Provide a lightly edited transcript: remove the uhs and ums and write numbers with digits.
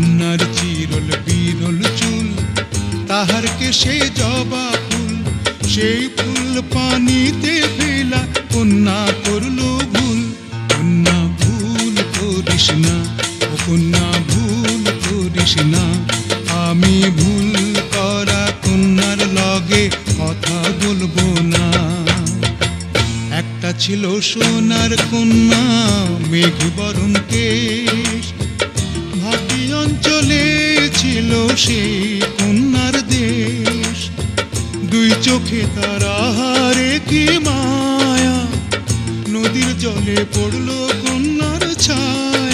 কন্যার চিরল বিরল চুল, তাহার কেশে জবা ফুল, সেই ফুল পানিতে ফেলা কন্যা করলো ভুল। কন্যা ভুল করিস না, ও কন্যা ভুল করিস না, আমি ভুল করা কন্যার লগে কথা বলবো না। একটা ছিল সোনার কন্যা মেঘ বরণ কেশ, ভাটি অঞ্চলে ছিল সেই কন্যার দেশ। দুই চোখে তার আহারে কি মায়া, নদীর জলে পড়লো কন্যার ছায়া।